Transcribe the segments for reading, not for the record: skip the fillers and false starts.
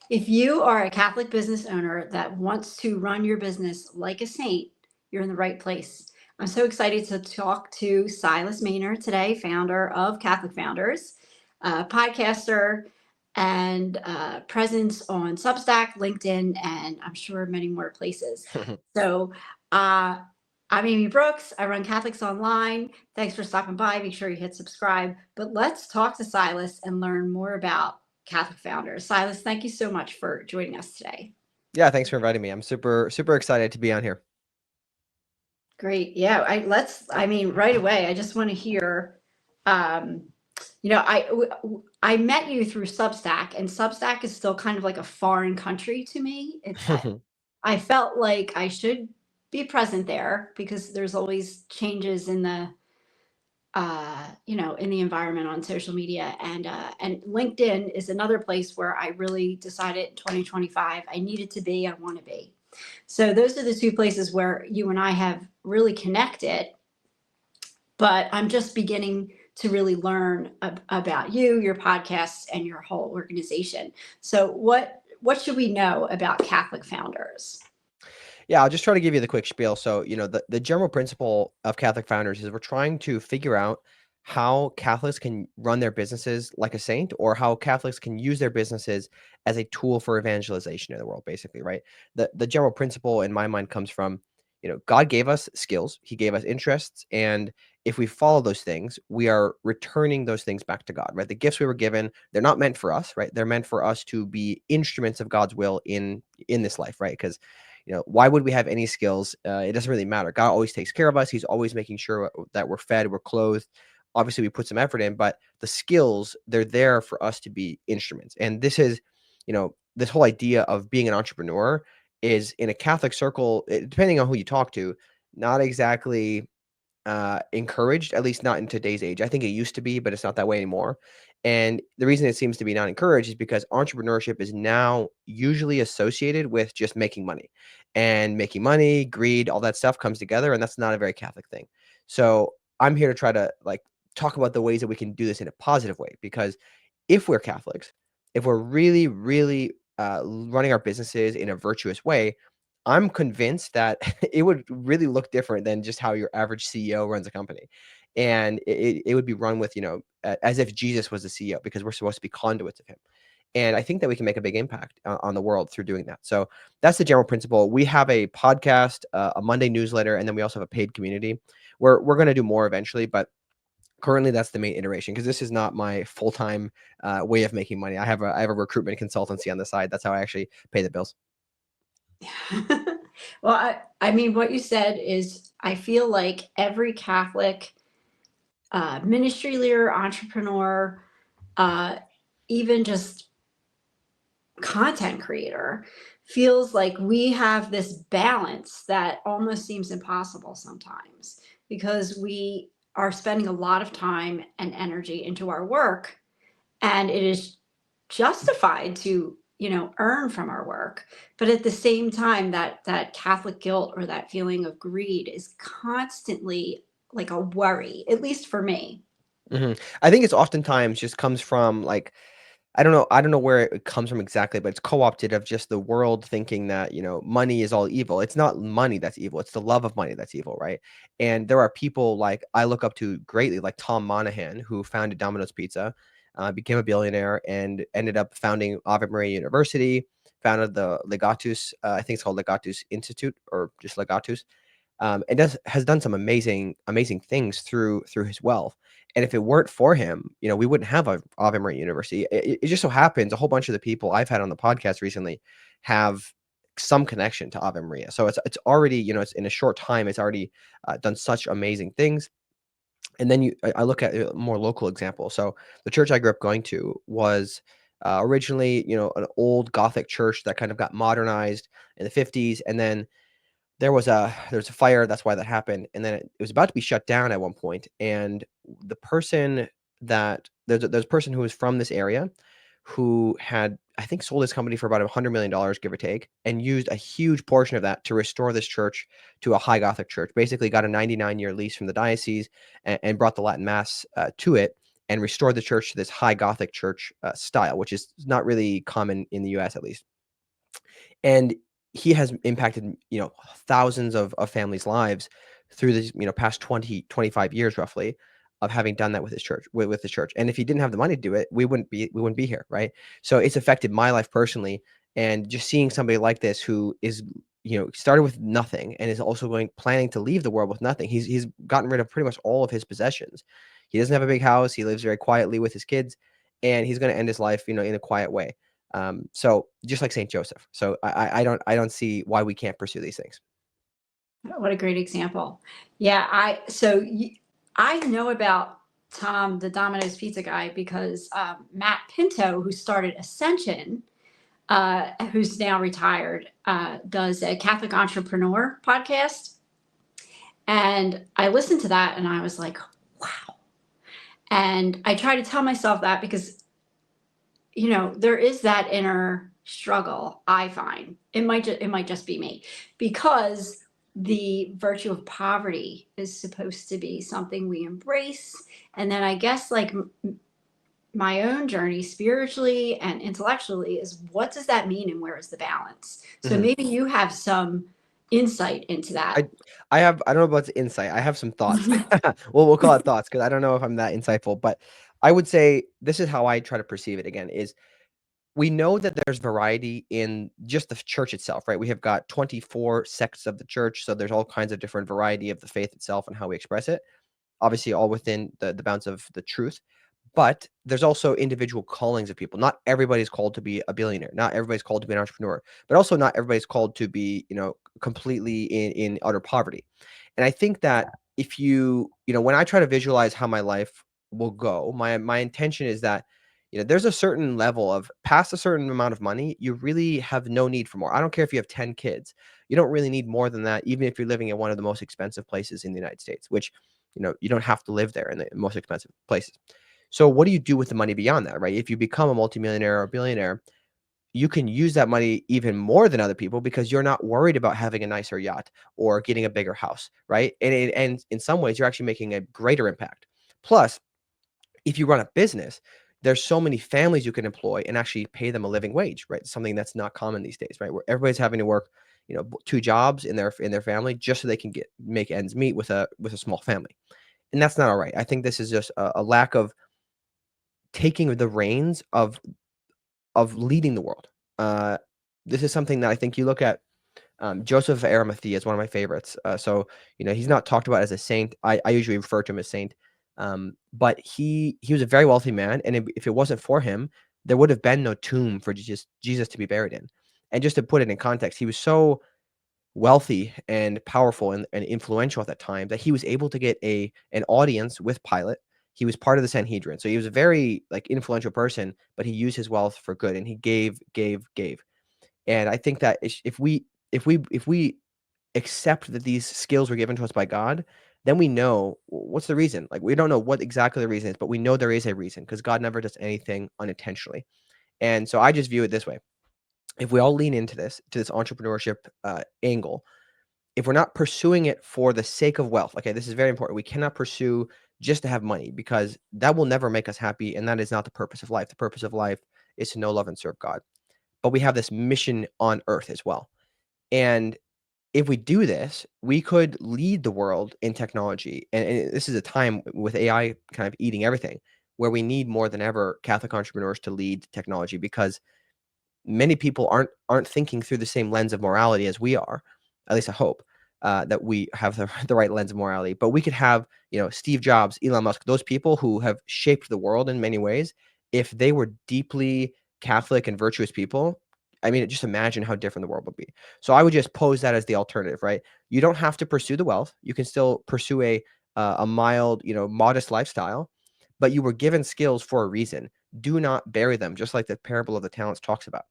If you are a Catholic business owner that wants to run your business like a saint, you're in the right place. I'm so excited to talk to Silas Mahner today, founder of Catholic Founders, podcaster, and presence on Substack, LinkedIn, and I'm sure many more places. So, uh, I'm Amy Brooks. I run Catholics Online. Thanks for stopping by. Make sure you hit subscribe. But let's talk to Silas and learn more about Catholic Founders. Silas, thank you so much for joining us today. Yeah, thanks for inviting me. I'm super excited to be on here. Great. Yeah, I mean, right away, I just want to hear, um, I met you through Substack, and Substack is still kind of like a foreign country to me. I felt like I should be present there because there's always changes in the in the environment on social media, and LinkedIn is another place where I really decided in 2025 I needed to be, I want to be. So those are the two places where you and I have really connected, but I'm just beginning to really learn about you, your podcasts, and your whole organization. So what should we know about Catholic Founders? Yeah, I'll just try to give you the quick spiel. So, the general principle of Catholic Founders is we're trying to figure out how Catholics can run their businesses like a saint, or how Catholics can use their businesses as a tool for evangelization in the world, basically, right? The general principle in my mind comes from, God gave us skills, He gave us interests, and if we follow those things, we are returning those things back to God, right? The gifts we were given, they're not meant for us, right? They're meant for us to be instruments of God's will in this life, right? Because why would we have any skills? It doesn't really matter. God always takes care of us. He's always making sure that we're fed, we're clothed. Obviously, we put some effort in, but the skills, they're there for us to be instruments. And this is, this whole idea of being an entrepreneur is in a Catholic circle, depending on who you talk to, not exactly encouraged, at least not in today's age. I think it used to be, but it's not that way anymore. And the reason it seems to be not encouraged is because entrepreneurship is now usually associated with just making money, and making money, greed, all that stuff comes together. And that's not a very Catholic thing. So I'm here to try to talk about the ways that we can do this in a positive way, because if we're Catholics, if we're really, really running our businesses in a virtuous way, I'm convinced that it would really look different than just how your average CEO runs a company. And it would be run with, as if Jesus was the CEO, because we're supposed to be conduits of him. And I think that we can make a big impact on the world through doing that. So that's the general principle. We have a podcast, a Monday newsletter, and then we also have a paid community where we're going to do more eventually. But currently, that's the main iteration, because this is not my full-time way of making money. I have a recruitment consultancy on the side. That's how I actually pay the bills. Well, I mean, what you said is, I feel like every Catholic ministry leader, entrepreneur, uh, even just content creator feels like we have this balance that almost seems impossible sometimes because we are spending a lot of time and energy into our work, and it is justified to earn from our work, but at the same time that Catholic guilt or that feeling of greed is constantly like a worry, at least for me. I think it's oftentimes just comes from I don't know where it comes from exactly, but it's co-opted of just the world thinking that, money is all evil. It's not money that's evil. It's the love of money that's evil, right? And there are people like I look up to greatly, like Tom Monahan, who founded Domino's Pizza, became a billionaire, and ended up founding Ave Maria University, founded the Legatus, I think it's called Legatus Institute, or just Legatus, and has done some amazing things through his wealth. And if it weren't for him, we wouldn't have a Ave Maria University. It just so happens a whole bunch of the people I've had on the podcast recently have some connection to Ave Maria. So it's already, it's in a short time, it's already done such amazing things. And then I look at a more local example. So the church I grew up going to was originally, an old Gothic church that kind of got modernized in the 50s, and then there was a fire. That's why that happened. And then it was about to be shut down at one point. And the person that there's a person who was from this area who had, I think, sold his company for about $100 million, give or take, and used a huge portion of that to restore this church to a high Gothic church. Basically got a 99-year lease from the diocese, and brought the Latin Mass to it. and restored the church to this high Gothic church style, which is not really common in the U.S. at least. And he has impacted, thousands of families' lives through these, past 20, 25 years roughly of having done that with his church, with the church. And if he didn't have the money to do it, we wouldn't be here, right? So it's affected my life personally. And just seeing somebody like this who is, started with nothing and is also planning to leave the world with nothing. He's gotten rid of pretty much all of his possessions. He doesn't have a big house. He lives very quietly with his kids, and he's going to end his life, in a quiet way. So just like Saint Joseph. So I don't see why we can't pursue these things. What a great example. Yeah, I know about Tom, the Domino's pizza guy, because Matt Pinto, who started Ascension, who's now retired, does a Catholic Entrepreneur podcast. And I listened to that and I was like, wow. And I try to tell myself that because, there is that inner struggle, I find. It might just be me, because the virtue of poverty is supposed to be something we embrace. And then I guess, like, my own journey spiritually and intellectually is, what does that mean and where is the balance? So Mhm. maybe you have some insight into that. I don't know about the insight. I have some thoughts. Well, we'll call it thoughts because I don't know if I'm that insightful, but I would say this is how I try to perceive it again is we know that there's variety in just the church itself, right? We have got 24 sects of the church, so there's all kinds of different variety of the faith itself and how we express it. Obviously, all within the bounds of the truth. But there's also individual callings of people. Not everybody's called to be a billionaire. Not everybody's called to be an entrepreneur. But also not everybody's called to be, completely in utter poverty. And I think that if when I try to visualize how my life will go, my intention is that, there's a certain level of past a certain amount of money, you really have no need for more. I don't care if you have 10 kids. You don't really need more than that, even if you're living in one of the most expensive places in the United States, which, you don't have to live there in the most expensive places. So what do you do with the money beyond that, right? If you become a multimillionaire or a billionaire, you can use that money even more than other people because you're not worried about having a nicer yacht or getting a bigger house, right? And in some ways, you're actually making a greater impact. Plus, if you run a business, there's so many families you can employ and actually pay them a living wage, right? Something that's not common these days, right? Where everybody's having to work, two jobs in their family just so they can make ends meet with a small family, and that's not all right. I think this is just a lack of taking the reins of leading the world. Uh, this is something that I think you look at. Joseph of Arimathea is one of my favorites. So he's not talked about as a saint. I usually refer to him as saint. But he was a very wealthy man, and if it wasn't for him, there would have been no tomb for Jesus to be buried in. And just to put it in context, he was so wealthy and powerful and influential at that time that he was able to get an audience with Pilate. He was part of the Sanhedrin, so he was a very influential person. But he used his wealth for good, and he gave. And I think that if we accept that these skills were given to us by God, then we know what's the reason. Like, we don't know what exactly the reason is, but we know there is a reason because God never does anything unintentionally. And so I just view it this way: if we all lean into this entrepreneurship angle, if we're not pursuing it for the sake of wealth, okay, this is very important. We cannot pursue just to have money because that will never make us happy, and that is not the purpose of life. The purpose of life is to know, love, and serve God. But we have this mission on earth as well. And if we do this, we could lead the world in technology. And this is a time with AI kind of eating everything, where we need more than ever Catholic entrepreneurs to lead technology because many people aren't thinking through the same lens of morality as we are. At least I hope that we have the right lens of morality. But we could have, Steve Jobs, Elon Musk, those people who have shaped the world in many ways. If they were deeply Catholic and virtuous people, I mean, just imagine how different the world would be. So I would just pose that as the alternative, right? You don't have to pursue the wealth. You can still pursue a mild, modest lifestyle, but you were given skills for a reason. Do not bury them, just like the parable of the talents talks about.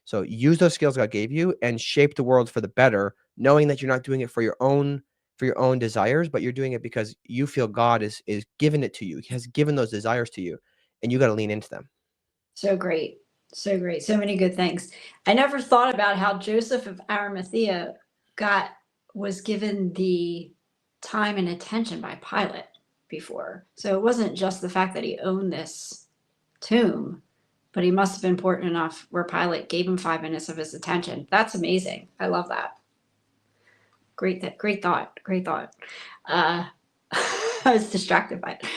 So use those skills God gave you and shape the world for the better, knowing that you're not doing it for your own desires, but you're doing it because you feel God is giving it to you. He has given those desires to you, and you got to lean into them. So great. So great. So many good things. I never thought about how Joseph of Arimathea got was given the time and attention by Pilate, before. So it wasn't just the fact that he owned this tomb, but he must have been important enough where Pilate gave him 5 minutes of his attention. That's amazing. I love that. Great thought. Great thought. Uh, I was distracted by it.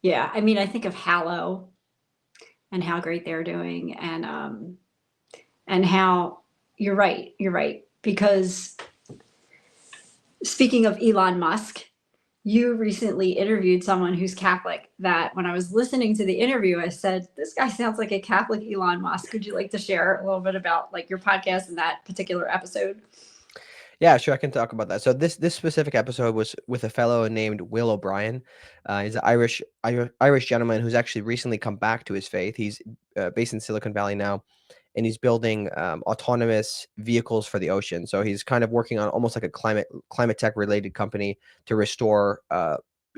Yeah, I mean, I think of Hallow and how great they're doing, and how you're right. You're right, because speaking of Elon Musk, you recently interviewed someone who's Catholic that when I was listening to the interview, I said, this guy sounds like a Catholic Elon Musk. Would you like to share a little bit about like your podcast and that particular episode? Yeah, sure, I can talk about that. So this specific episode was with a fellow named Will O'Brien. He's an Irish gentleman who's actually recently come back to his faith. He's based in Silicon Valley now, and he's building autonomous vehicles for the ocean. So he's kind of working on almost like a climate tech related company to restore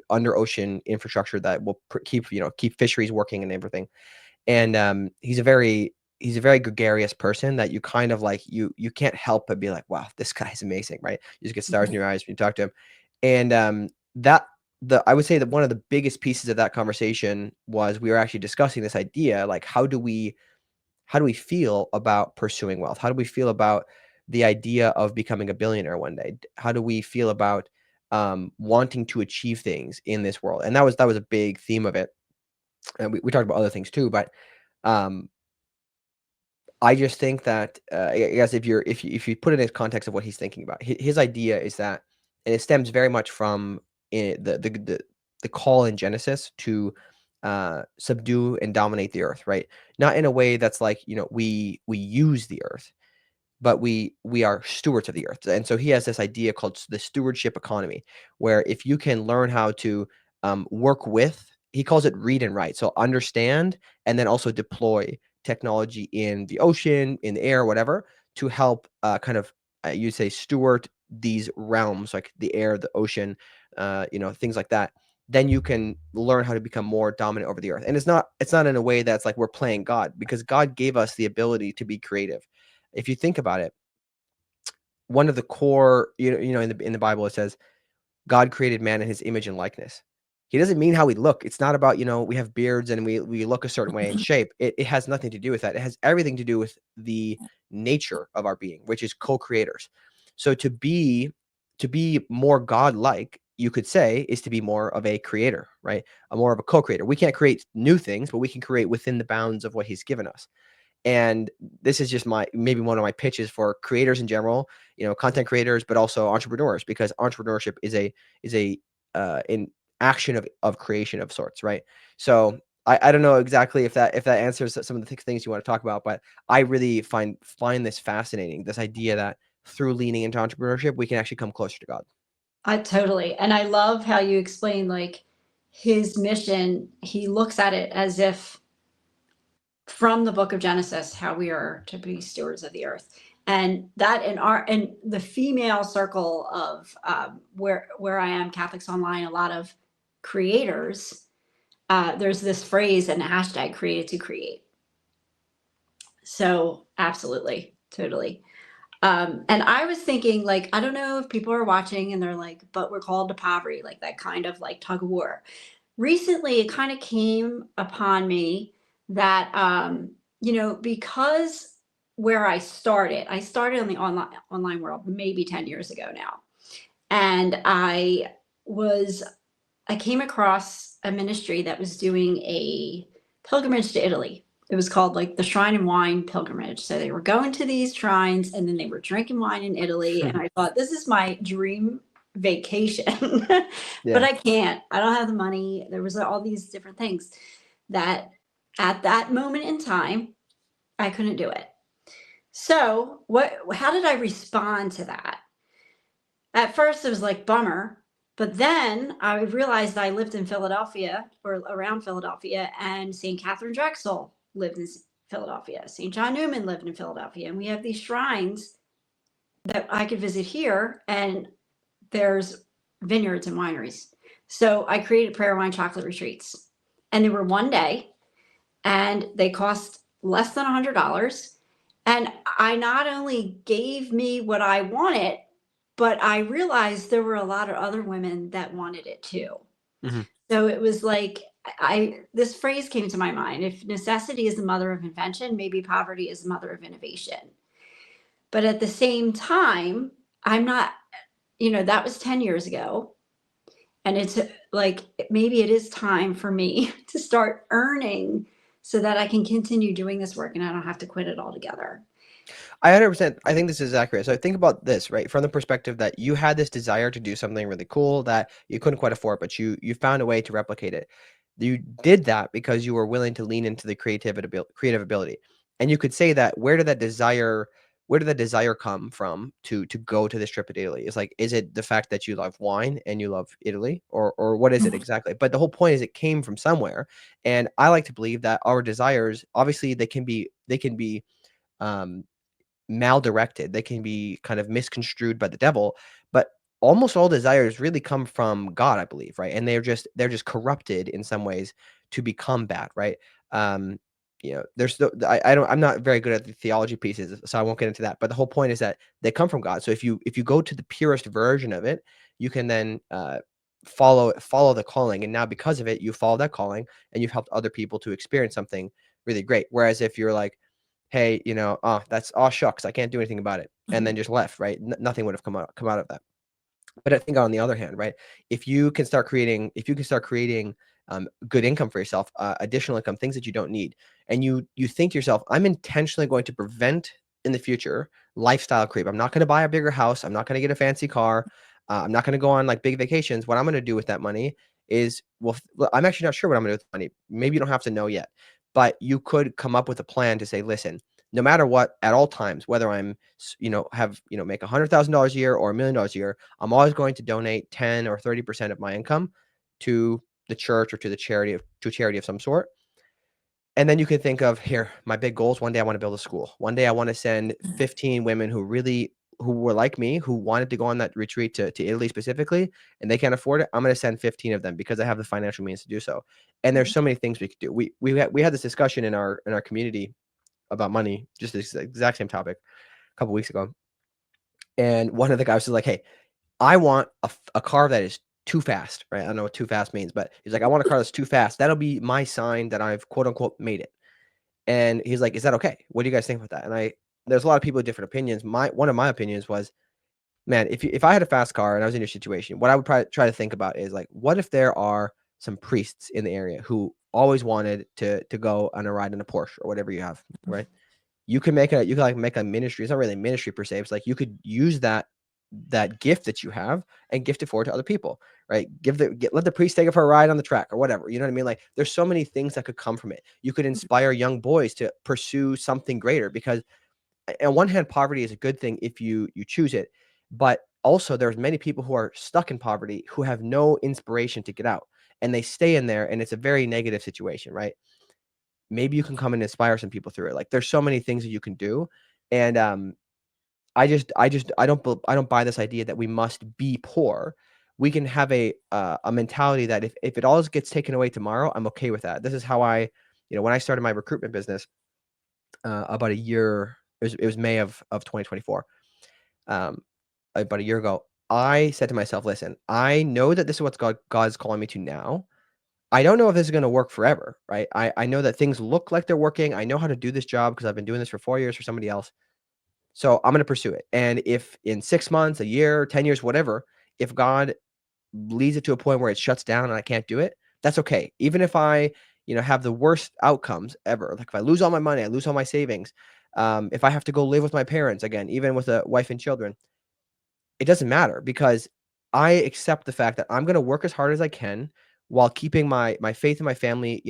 under ocean infrastructure that will keep fisheries working and everything. And he's a very gregarious person that you kind of like you can't help but be like, wow, this guy's amazing, right? You just get stars in your eyes when you talk to him. And that I would say that one of the biggest pieces of that conversation was we were actually discussing this idea, like how do we feel about pursuing wealth? How do we feel about the idea of becoming a billionaire one day? How do we feel about wanting to achieve things in this world? And that was a big theme of it. And we talked about other things too, but um, I just think that I guess if you put it in context of what he's thinking about, his idea is that, and it stems very much from the call in Genesis to subdue and dominate the earth, right? Not in a way that's like we use the earth, but we are stewards of the earth. And so he has this idea called the stewardship economy, where if you can learn how to work with, he calls it read and write, so understand and then also deploy technology in the ocean, in the air, whatever, to help kind of you'd say steward these realms like the air, the ocean, things like that. Then you can learn how to become more dominant over the earth. And it's not in a way that's like we're playing God, because God gave us the ability to be creative. If you think about it, one of the core, in the Bible, it says God created man in his image and likeness. He doesn't mean how we look. It's not about, we have beards and we look a certain way in shape. It has nothing to do with that. It has everything to do with the nature of our being, which is co-creators. So to be more God-like, you could say, is to be more of a creator, right? More of a co-creator. We can't create new things, but we can create within the bounds of what he's given us. And this is just maybe one of my pitches for creators in general, content creators, but also entrepreneurs, because entrepreneurship is a an action of creation of sorts, right? So I don't know exactly if that answers some of the things you want to talk about, but I really find this fascinating, this idea that through leaning into entrepreneurship, we can actually come closer to God. I totally. And I love how you explain like his mission. He looks at it as if from the book of Genesis, how we are to be stewards of the earth. And that in the female circle of where I am, Catholics Online, a lot of creators, there's this phrase and hashtag created to create. So absolutely, totally. And I was thinking, like, I don't know if people are watching and they're like, but we're called to poverty, like that kind of like tug of war. Recently, it kind of came upon me that, because where I started in the online world maybe 10 years ago now. And I came across a ministry that was doing a pilgrimage to Italy. It was called like the Shrine and Wine Pilgrimage. So they were going to these shrines and then they were drinking wine in Italy. And I thought, this is my dream vacation. But Yeah. I can't. I don't have the money. There was all these different things that at that moment in time, I couldn't do it. So how did I respond to that? At first it was like bummer. But then I realized I lived in Philadelphia or around Philadelphia, and St. Catherine Drexel lived in Philadelphia. St. John Newman lived in Philadelphia. And we have these shrines that I could visit here, and there's vineyards and wineries. So I created prayer wine chocolate retreats. And they were one day, and they cost less than $100. And I not only gave me what I wanted, but I realized there were a lot of other women that wanted it too. Mhm. So it was like this phrase came to my mind: if necessity is the mother of invention, maybe poverty is the mother of innovation. But at the same time, I'm not, that was 10 years ago. And it's like maybe it is time for me to start earning so that I can continue doing this work and I don't have to quit it altogether. I 100%, I think this is accurate. So think about this, right? From the perspective that you had this desire to do something really cool that you couldn't quite afford, but you found a way to replicate it. You did that because you were willing to lean into the creative ability. And you could say that where did that desire come from to go to this trip to Italy? Is like, is it the fact that you love wine and you love Italy, or what is it exactly? But the whole point is it came from somewhere. And I like to believe that our desires, obviously they can be um maldirected. They can be kind of misconstrued by the devil, but almost all desires really come from God, I believe, right? And they're just corrupted in some ways to become bad, right? Um, there's I'm not very good at the theology pieces, so I won't get into that. But the whole point is that they come from God. So if you go to the purest version of it, you can then follow the calling, and now because of it, you follow that calling, and you've helped other people to experience something really great. Whereas if you're like, hey, oh shucks, I can't do anything about it, and then just left, right? Nothing would have come out of that. But I think on the other hand, right, if you can start creating good income for yourself, additional income, things that you don't need, and you think to yourself, I'm intentionally going to prevent in the future lifestyle creep. I'm not going to buy a bigger house. I'm not going to get a fancy car. I'm not going to go on like big vacations. What I'm going to do with that money is, well, I'm actually not sure what I'm going to do with the money. Maybe you don't have to know yet, but you could come up with a plan to say, listen, no matter what, at all times, whether I'm, make $100,000 a year or $1 million a year, I'm always going to donate 10 or 30% of my income to the church or to a charity of some sort. And then you can think of, here, my big goals. One day I want to build a school. One day I want to send 15 women who were like me, who wanted to go on that retreat to Italy specifically, and they can't afford it. I'm going to send 15 of them because I have the financial means to do so. And there's so many things we could do. We had this discussion in our community about money, just this exact same topic a couple weeks ago. And one of the guys was like, hey, I want a car that is too fast, right? I don't know what too fast means, but he's like, I want a car that's too fast. That'll be my sign that I've quote unquote made it. And he's like, is that okay? What do you guys think about that? And there's a lot of people with different opinions. One of my opinions was, man, if I had a fast car and I was in your situation, what I would probably try to think about is like, what if there are some priests in the area who always wanted to go on a ride in a Porsche or whatever you have, right? You can make a ministry. It's not really a ministry per se. It's like you could use that gift that you have and gift it forward to other people, right? Let the priest take it for a ride on the track or whatever. You know what I mean? Like there's so many things that could come from it. You could inspire young boys to pursue something greater, because on one hand, poverty is a good thing if you choose it, but also there's many people who are stuck in poverty who have no inspiration to get out, and they stay in there, and it's a very negative situation, right? Maybe you can come and inspire some people through it. Like there's so many things that you can do. And I don't buy this idea that we must be poor. We can have a mentality that if it all gets taken away tomorrow, I'm okay with that. This is how when I started my recruitment business about a year, it was May of 2024, um, about a year ago. I said to myself, listen, I know that this is what God's calling me to now. I don't know if this is going to work forever, right? I know that things look like they're working. I know how to do this job because I've been doing this for 4 years for somebody else. So I'm going to pursue it. And if in 6 months, a year, 10 years, whatever, if God leads it to a point where it shuts down and I can't do it, that's okay. Even if I, have the worst outcomes ever, like if I lose all my money, I lose all my savings. If I have to go live with my parents again, even with a wife and children, it doesn't matter, because I accept the fact that I'm going to work as hard as I can while keeping my faith in my family,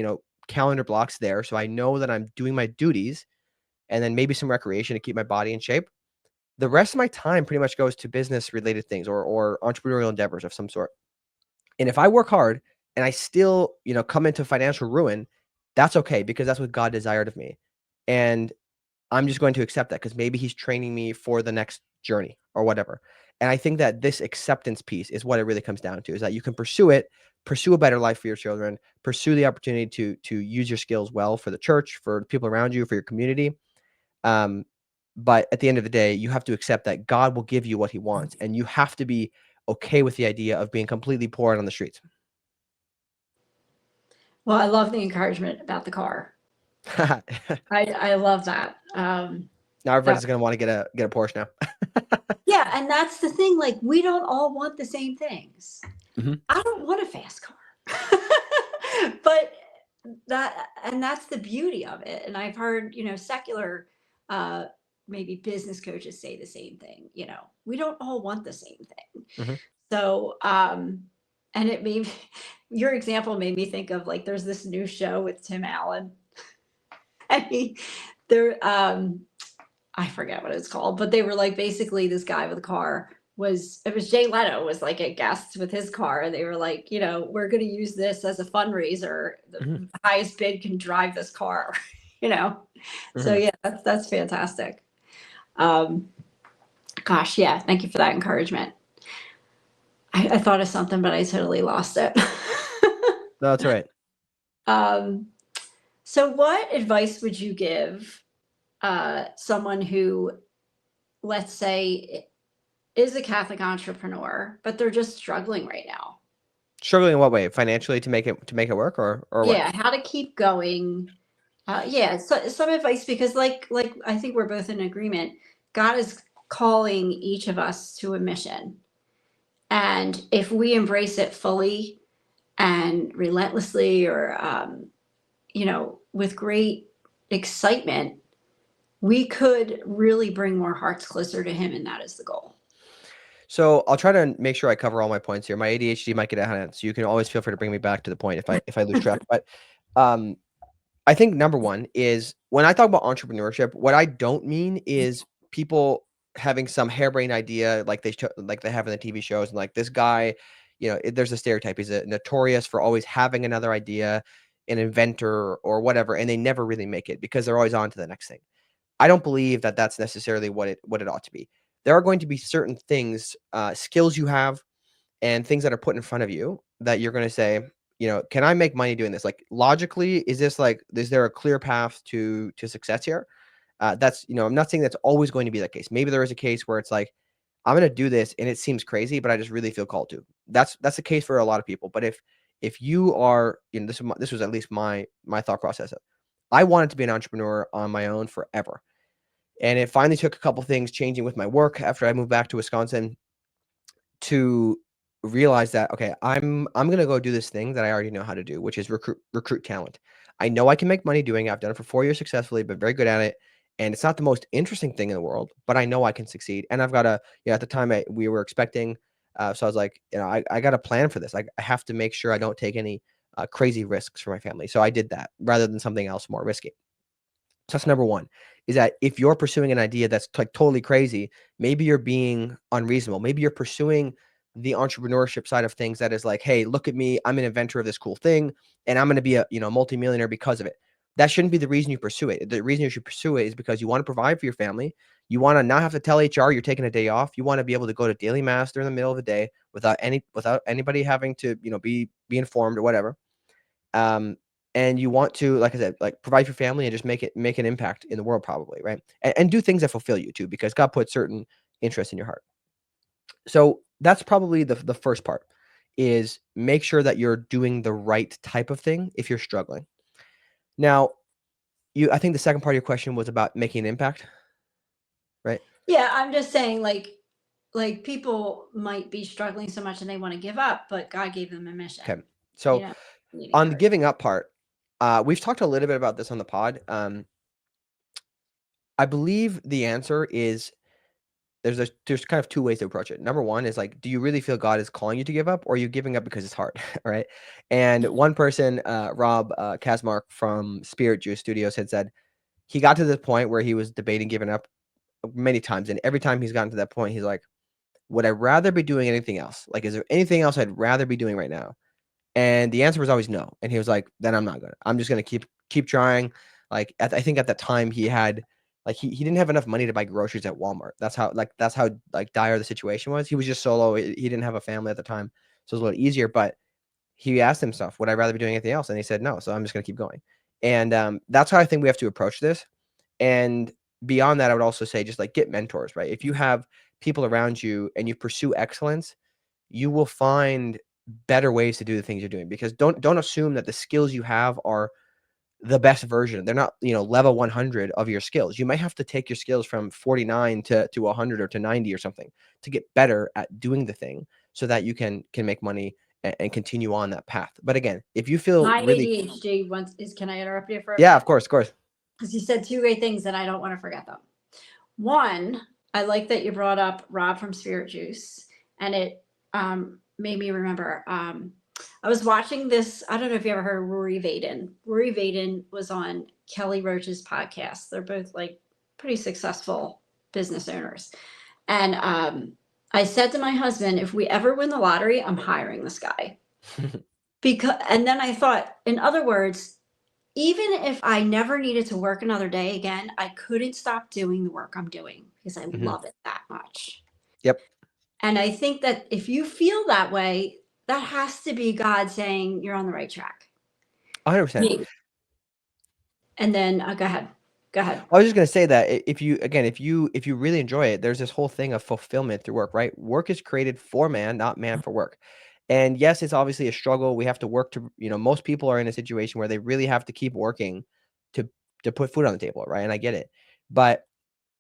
calendar blocks there. So I know that I'm doing my duties, and then maybe some recreation to keep my body in shape. The rest of my time pretty much goes to business related things or entrepreneurial endeavors of some sort. And if I work hard and I still, come into financial ruin, that's okay, because that's what God desired of me. And I'm just going to accept that because maybe he's training me for the next journey or whatever. And I think that this acceptance piece is what it really comes down to, is that you can pursue a better life for your children, pursue the opportunity to use your skills well for the church, for the people around you, for your community. Um, But at the end of the day, you have to accept that God will give you what he wants, and you have to be okay with the idea of being completely poor and on the streets. Well, I love the encouragement about the car. I love that. Now That everybody's gonna want to get a Porsche now. yeah, and that's the thing. Like we don't all want the same things. Mhm, I don't want a fast car, but that's the beauty of it. And I've heard secular, uh, maybe business coaches say the same thing. We don't all want the same thing. mhm. So, and it made your example made me think of like there's this new show with Tim Allen, and there I forget what it's called, but they were like basically this guy with a car it was Jay Leno was like a guest with his car, and they were like, we're going to use this as a fundraiser. Mhm, The highest bid can drive this car, you know. So mhm. yeah, that's fantastic. Um, Gosh, yeah, thank you for that encouragement. I thought of something, but I totally lost it. No, that's all right. um, so, what advice would you give someone who, let's say, is a Catholic entrepreneur, but they're just struggling right now? Struggling in what way? Financially to make it work, or what? Yeah, how to keep going. Yeah, so some advice because like I think we're both in agreement. God is calling each of us to a mission. And if we embrace it fully and relentlessly or with great excitement, we could really bring more hearts closer to him, and that is the goal. So I'll try to make sure I cover all my points here. My ADHD might get out of hand, so you can always feel free to bring me back to the point if I lose track. But um, I think number one is when I talk about entrepreneurship, what I don't mean is people having some harebrained idea like they have in the TV shows, and like this guy, there's a stereotype. He's a notorious for always having another idea, an inventor or whatever, and they never really make it because they're always on to the next thing. I don't believe that that's necessarily what it ought to be. There are going to be certain things, skills you have and things that are put in front of you that you're going to say, can I make money doing this? Like logically, is there a clear path to success here? I'm not saying that's always going to be that case. Maybe there is a case where it's like, I'm going to do this and it seems crazy, but I just really feel called to. That's the case for a lot of people. But if you are, this was at least my thought process. I wanted to be an entrepreneur on my own forever. And it finally took a couple things changing with my work after I moved back to Wisconsin to realize that, okay, I'm gonna go do this thing that I already know how to do, which is recruit talent. I know I can make money doing it. I've done it for 4 years successfully, but very good at it. And it's not the most interesting thing in the world, but I know I can succeed. And I've got at the time we were expecting, so I was like, I got a plan for this. I have to make sure I don't take any crazy risks for my family. So I did that rather than something else more risky. So that's number one, is that if you're pursuing an idea that's like totally crazy, maybe you're being unreasonable. Maybe you're pursuing the entrepreneurship side of things that is like, hey, look at me, I'm an inventor of this cool thing, and I'm going to be a multimillionaire because of it. That shouldn't be the reason you pursue it. The reason you should pursue it is because you want to provide for your family. You want to not have to tell HR you're taking a day off. You want to be able to go to daily mass during the middle of the day without anybody having to be informed or whatever. Um, and you want to, like I said, like provide for your family and just make an impact in the world, probably, right? And do things that fulfill you too, because God put certain interests in your heart. So that's probably the first part, is make sure that you're doing the right type of thing if you're struggling. Now, I think the second part of your question was about making an impact, right? Yeah, I'm just saying like people might be struggling so much and they want to give up, but God gave them a Okay. mission. You So know, you need on the encouragement. giving up part, we've talked a little bit about this on the pod. I believe the answer is there's kind of two ways to approach it. Number one is like, do you really feel God is calling you to give up, or are you giving up because it's hard, right? And one person, Rob Kazmark from Spirit Juice Studios, had said he got to this point where he was debating giving up many times, and every time he's gotten to that point, he's like, would I rather be doing anything else? Like, is there anything else I'd rather be doing right now? And the answer was always no. And he was like, then I'm not gonna. I'm just gonna keep trying. Like I think at that time he had like he didn't have enough money to buy groceries at Walmart. That's how like dire the situation was. He was just solo. He didn't have a family at the time, so it was a little easier. But he asked himself, would I rather be doing anything else? And he said no. So I'm just gonna keep going. And that's how I think we have to approach this. And beyond that, I would also say just like get mentors, right? If you have people around you and you pursue excellence, you will find better ways to do the things you're doing, because don't assume that the skills you have are the best version. They're not, level 100 of your skills. You might have to take your skills from 49 to 100 or to 90 or something to get better at doing the thing so that you can make money and continue on that path. But again, if you feel My really ADHD can I interrupt you for a yeah, of minute? course, of course. Because you said two great things and I don't want to forget them. One, I like that you brought up Rob from Spirit Juice, and it made me remember. I was watching this. I don't know if you ever heard of Rory Vaden. Rory Vaden was on Kelly Roach's podcast. They're both like pretty successful business owners. And I said to my husband, if we ever win the lottery, I'm hiring this guy. And then I thought, in other words, even if I never needed to work another day again, I couldn't stop doing the work I'm doing because I Mhm. love it that much. Yep. And I think that if you feel that way, that has to be God saying you're on the right track. 100%. Maybe. And then go ahead. Go ahead. I was just gonna say that if you really enjoy it, there's this whole thing of fulfillment through work, right? Work is created for man, not man for work. And yes, it's obviously a struggle. We have to work to, most people are in a situation where they really have to keep working to put food on the table, right? And I get it. But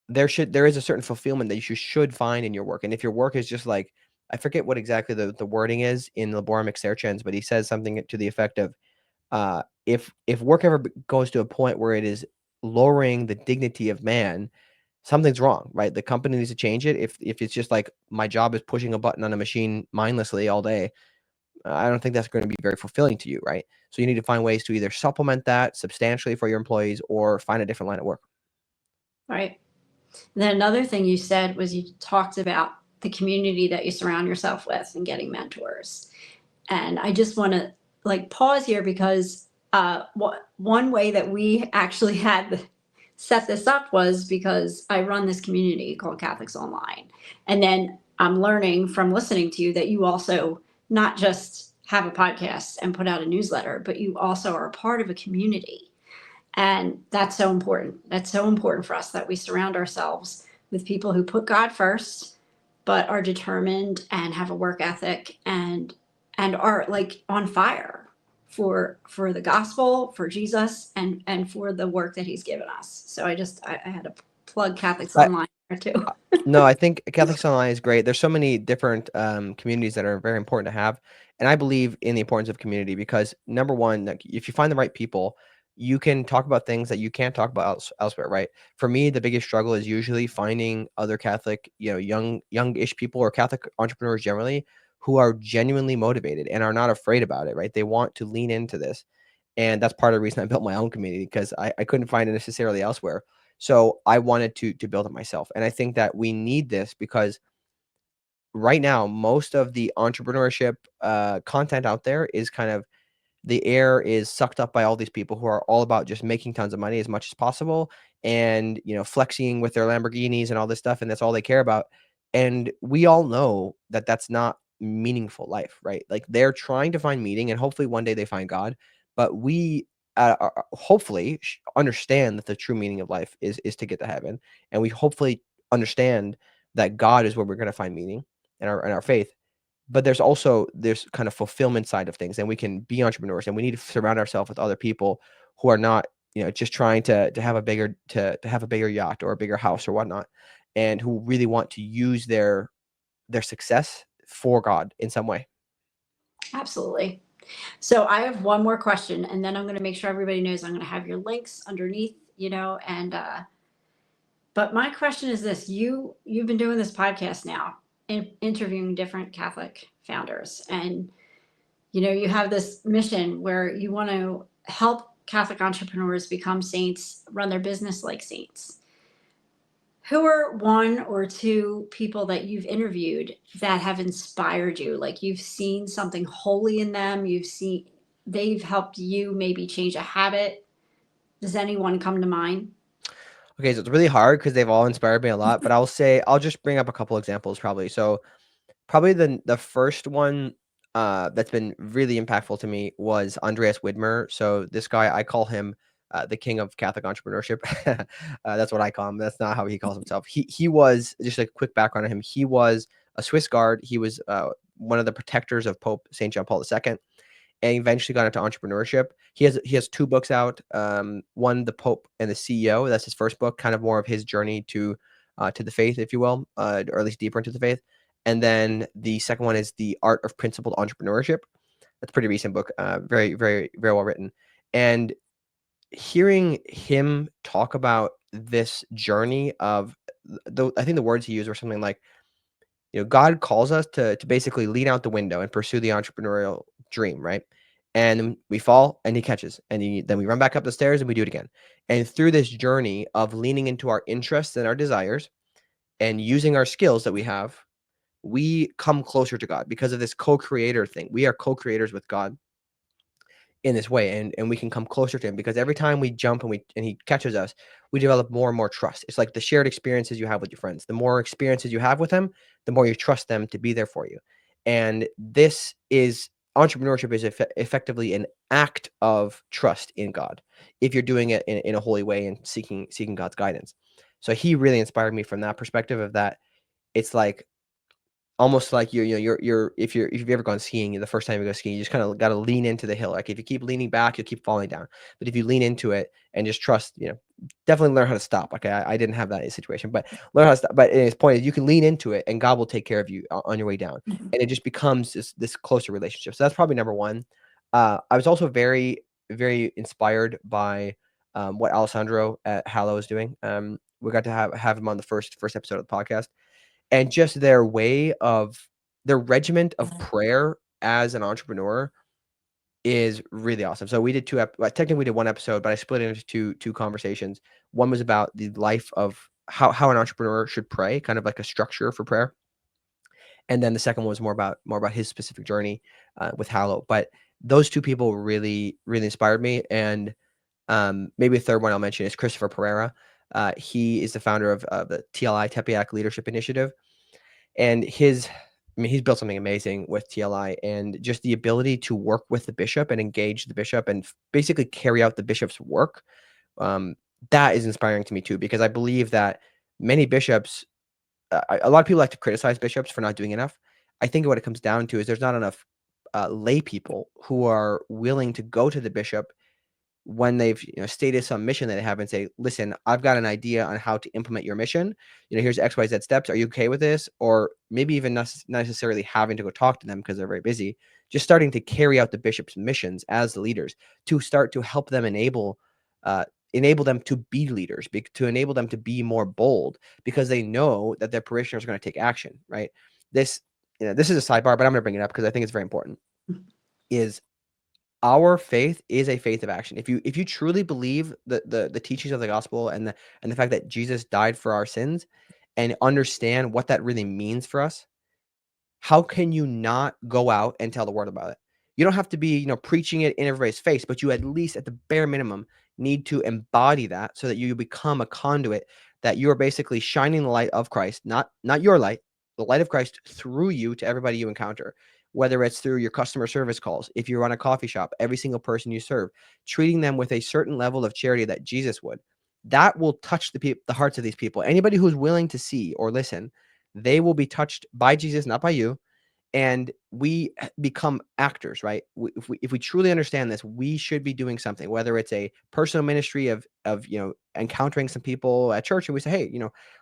there is a certain fulfillment that you should find in your work. And if your work is just like, I forget what exactly the wording is in Laborem Exercens, but he says something to the effect of, if work ever goes to a point where it is lowering the dignity of man, something's wrong, right? The company needs to change it. If it's just like my job is pushing a button on a machine mindlessly all day, I don't think that's going to be very fulfilling to you, right? So you need to find ways to either supplement that substantially for your employees or find a different line of work. Right. And then another thing you said was you talked about the community that you surround yourself with and getting mentors. And I just want to like pause here because one way that we actually had set this up was because I run this community called Catholics Online. And then I'm learning from listening to you that you also not just have a podcast and put out a newsletter, but you also are a part of a community. And that's so important. That's so important for us that we surround ourselves with people who put God first, but are determined and have a work ethic and are like on fire for the gospel, for Jesus, and for the work that He's given us. So I had to plug Catholics I, Online there too. No, I think Catholics Online is great. There's so many different communities that are very important to have, and I believe in the importance of community because number one, like, if you find the right people, you can talk about things that you can't talk about elsewhere, right? For me, the biggest struggle is usually finding other Catholic, youngish people or Catholic entrepreneurs generally who are genuinely motivated and are not afraid about it, right? They want to lean into this, and that's part of the reason I built my own community because I couldn't find it necessarily elsewhere. So I wanted to build it myself. And I think that we need this because right now, most of the entrepreneurship content out there is kind of the air is sucked up by all these people who are all about just making tons of money as much as possible and flexing with their Lamborghinis and all this stuff, and that's all they care about. And we all know that that's not meaningful life, right? Like they're trying to find meaning and hopefully one day they find God, but we hopefully understand that the true meaning of life is to get to heaven, and we hopefully understand that God is where we're going to find meaning in our faith. But there's also this kind of fulfillment side of things, and we can be entrepreneurs, and we need to surround ourselves with other people who are not, just trying to have a bigger to have a bigger yacht or a bigger house or whatnot, and who really want to use their success for God in some way. Absolutely. So I have one more question, and then I'm going to make sure everybody knows I'm going to have your links underneath, and but my question is this: you've been doing this podcast now, interviewing different Catholic founders, and you have this mission where you want to help Catholic entrepreneurs become saints, run their business like saints. Who are one or two people that you've interviewed that have inspired you? Like you've seen something holy in them, they've helped you maybe change a habit. Does anyone come to mind? Okay, so it's really hard because they've all inspired me a lot, but I'll just bring up a couple examples probably. So probably the first one that's been really impactful to me was Andreas Widmer. So this guy, I call him the king of Catholic entrepreneurship. That's what I call him. That's not how he calls himself. He was, just a quick background on him. He was a Swiss Guard. He was one of the protectors of Pope St. John Paul II, and eventually got into entrepreneurship. He has 2 books out. One, The Pope and the CEO. That's his first book, kind of more of his journey to the faith, if you will, or at least deeper into the faith. And then the second one is The Art of Principled Entrepreneurship. That's a pretty recent book, very, very, very well written. And hearing him talk about this journey of I think the words he used were something like, God calls us to basically lean out the window and pursue the entrepreneurial dream, right? And we fall and he catches, and then we run back up the stairs and we do it again. And through this journey of leaning into our interests and our desires and using our skills that we have, we come closer to God because of this co-creator thing. We are co-creators with God in this way, and we can come closer to him because every time we jump and he catches us, we develop more and more trust. It's like the shared experiences you have with your friends. The more experiences you have with them, the more you trust them to be there for you. And this is entrepreneurship is effectively an act of trust in God if you're doing it in a holy way and seeking God's guidance. So he really inspired me from that perspective of that. It's like almost like you're if you've ever gone skiing, the first time you go skiing, you just kind of got to lean into the hill. Like if you keep leaning back, you'll keep falling down. But if you lean into it and just trust, definitely learn how to stop. Like I didn't have that situation, but learn how to stop. But his point is, you can lean into it, and God will take care of you on your way down, and it just becomes this closer relationship. So that's probably number one. I was also very, very inspired by what Alessandro at Hallow is doing. We got to have him on the first episode of the podcast, and just their regiment of prayer as an entrepreneur is really awesome. So we did technically we did 1 episode, but I split it into two conversations. One was about the life of how an entrepreneur should pray, kind of like a structure for prayer. And then the second one was more about his specific journey with Hallow. But those 2 people really, really inspired me. And maybe a third one I'll mention is Christopher Pereira. He is the founder of the TLI Tepeyac Leadership Initiative. And he's built something amazing with TLI, and just the ability to work with the bishop and engage the bishop and basically carry out the bishop's work. That is inspiring to me too, because I believe that many bishops, a lot of people like to criticize bishops for not doing enough. I think what it comes down to is there's not enough lay people who are willing to go to the bishop when they've stated some mission that they have and say, listen, I've got an idea on how to implement your mission. Here's XYZ steps. Are you okay with this? Or maybe even not necessarily having to go talk to them because they're very busy, just starting to carry out the bishop's missions as the leaders to start to help them enable them to be leaders, to enable them to be more bold because they know that their parishioners are going to take action, right? This is a sidebar, but I'm going to bring it up because I think it's very important. Is our faith is a faith of action. If you truly believe the teachings of the gospel and the fact that Jesus died for our sins and understand what that really means for us, how can you not go out and tell the world about it? You don't have to be, preaching it in everybody's face, but you at least at the bare minimum need to embody that so that you become a conduit, that you are basically shining the light of Christ, not your light, the light of Christ through you to everybody you encounter, whether it's through your customer service calls, if you run a coffee shop, every single person you serve, treating them with a certain level of charity that Jesus would. That will touch the hearts of these people. Anybody who's willing to see or listen, they will be touched by Jesus, not by you. And we become actors, right? If we truly understand this, we should be doing something, whether it's a personal ministry of encountering some people at church and we say, hey,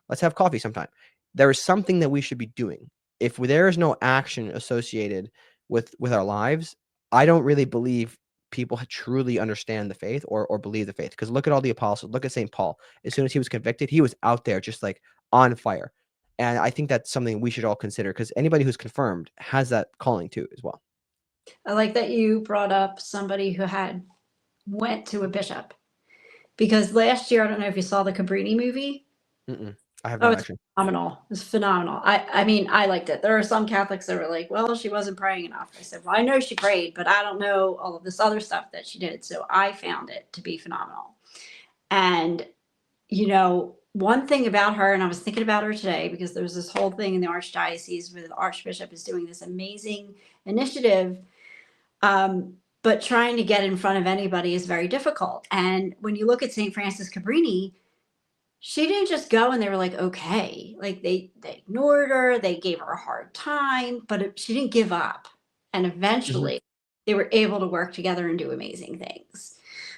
let's have coffee sometime. There is something that we should be doing. If there is no action associated with our lives, I don't really believe people truly understand the faith or believe the faith. Because look at all the apostles. Look at St. Paul. As soon as he was convicted, he was out there just like on fire. And I think that's something we should all consider because anybody who's confirmed has that calling too as well. I like that you brought up somebody who went to a bishop, because last year, I don't know if you saw the Cabrini movie. I have Oh, not it's actually. phenomenal. It's phenomenal. I mean, I liked it. There are some Catholics that were like, well, she wasn't praying enough. I said, well, I know she prayed, but I don't know all of this other stuff that she did. So I found it to be phenomenal. And, one thing about her, and I was thinking about her today because there's this whole thing in the Archdiocese where the Archbishop is doing this amazing initiative. but trying to get in front of anybody is very difficult. And when you look at St. Francis Cabrini, she didn't just go and they were like, okay, like they ignored her, they gave her a hard time, but she didn't give up. And Mhm. eventually they were able to work together and do amazing things.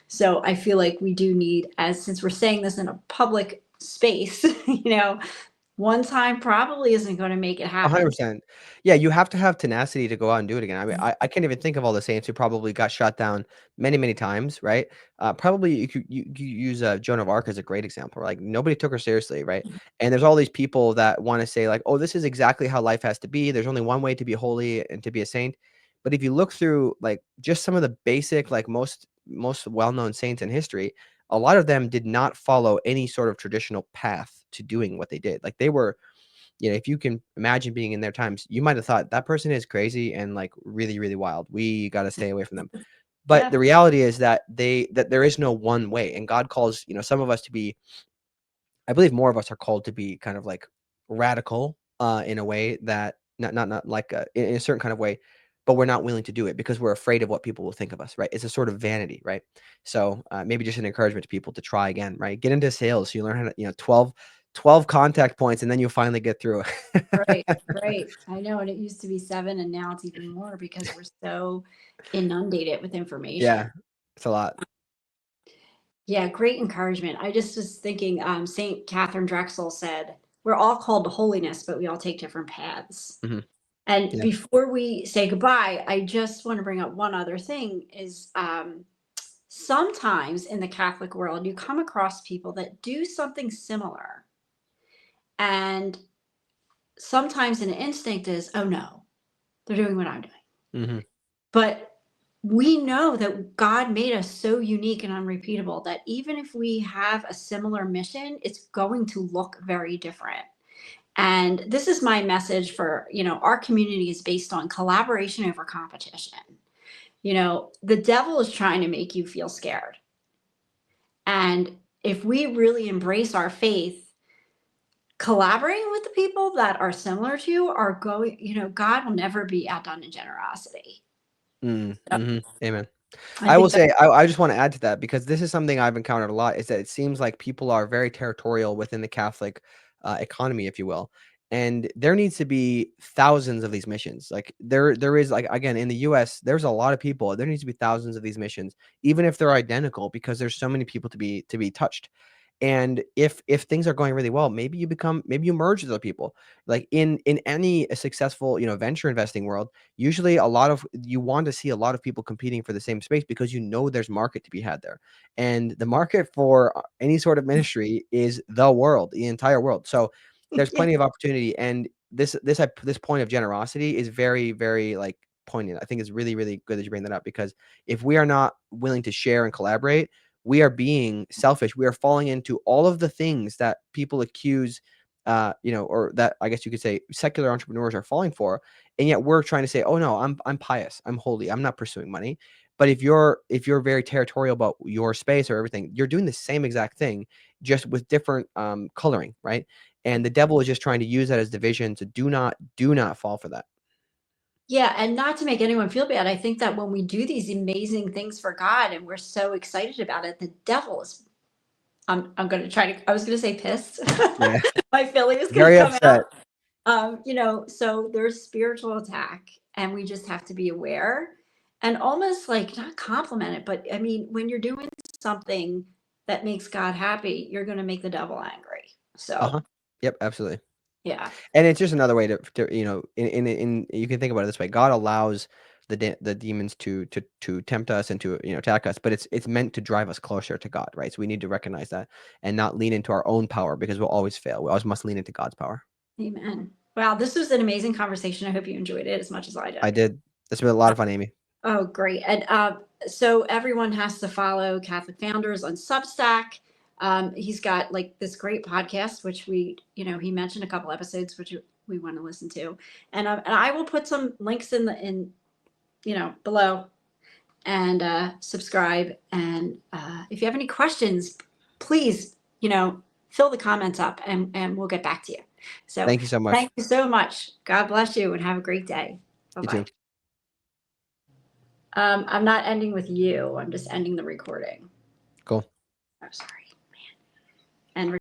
So I feel like we do need, as since we're saying this in a public space, one time probably isn't going to make it happen. 100%. Yeah, you have to have tenacity to go out and do it again. I mean, I can't even think of all the Saints who probably got shot down many, many times, right? Probably you use, Joan of Arc as a great example, like, nobody took her seriously, right? And there's all these people that wanna say, like, "Oh, this is exactly how life has to be. There's only one way to be holy and to be a saint." But if you look through, like, just some of the basic, like, most well-known saints in history, a lot of them did not follow any sort of traditional path to doing what they did. Like, they were, if you can imagine being in their times, you might have thought that person is crazy and like really, really wild. We got to stay away from them. But Yeah. the reality is that there is no one way, and God calls some of us to be. I believe more of us are called to be kind of like radical in a way that not like in a certain kind of way, but we're not willing to do it because we're afraid of what people will think of us. Right? It's a sort of vanity, right? So maybe just an encouragement to people to try again. Right? Get into sales. So you learn how to 12 contact points, and then you'll finally get through. Right, right. I know. And it used to be 7 and now it's even more because we're so inundated with information. Yeah, it's a lot. Yeah, great encouragement. I just was thinking, St. Catherine Drexel said, we're all called to holiness, but we all take different paths. Mhm. And Yeah. before we say goodbye, I just want to bring up one other thing is sometimes in the Catholic world, you come across people that do something similar. And sometimes an instinct is, oh no, they're doing what I'm doing. Mhm. But we know that God made us so unique and unrepeatable that even if we have a similar mission, it's going to look very different. And this is my message for, our community is based on collaboration over competition. The devil is trying to make you feel scared. And if we really embrace our faith, collaborating with the people that are similar to you are going, God will never be outdone in generosity. Mm, mhm. Amen. I I will think that, say, I just wanna add to that because this is something I've encountered a lot, is that it seems like people are very territorial within the Catholic, economy, if you will, and there needs to be thousands of these missions. Like, there is, like, again, in the US, there's a lot of people. There needs to be thousands of these missions, even if they're identical, because there's so many people to be touched. And if things are going really well, maybe you merge with other people. Like in any successful, venture investing world, usually you want to see a lot of people competing for the same space because there's market to be had there. And the market for any sort of ministry is the world, the entire world. So there's yeah, plenty of opportunity, and this point of generosity is very, very like poignant. I think it's really, really good that you bring that up, because if we are not willing to share and collaborate, we are being selfish. We are falling into all of the things that people accuse, or that I guess you could say secular entrepreneurs are falling for, and yet we're trying to say, "Oh no, I'm pious, I'm holy, I'm not pursuing money." But if you're very territorial about your space or everything, you're doing the same exact thing, just with different coloring, right? And the devil is just trying to use that as division. So do not fall for that. yeah, and not to make anyone feel bad, I think that when we do these amazing things for God and we're so excited about it, the devil is. I'm going to try to. I was going to say pissed. Yeah, My Philly is going to very come upset. out. So there's spiritual attack, and we just have to be aware and almost like not compliment it, but I mean, when you're doing something that makes God happy, you're going to make the devil angry. Uh So huh. Yep, absolutely. yeah, And it's just another way to in you can think about it this way. God allows the demons to tempt us and to attack us, but it's meant to drive us closer to God, right? So we need to recognize that and not lean into our own power, because we'll always fail. We always must lean into God's power. amen. Wow, this was an amazing conversation. I hope you enjoyed it as much as I I did. did. This has been a lot of fun, Amy. Oh, great. And so everyone has to follow Catholic Founders on Substack. He's got like this great podcast, which he mentioned a couple episodes, which we want to listen to. And I will put some links below, and subscribe. And if you have any questions, please, fill the comments up, and we'll get back to you. So Thank you so much. thank you so much. God bless you and have a great day. Bye You bye. too. I'm not ending with you. I'm just ending the recording. Cool. I'm sorry.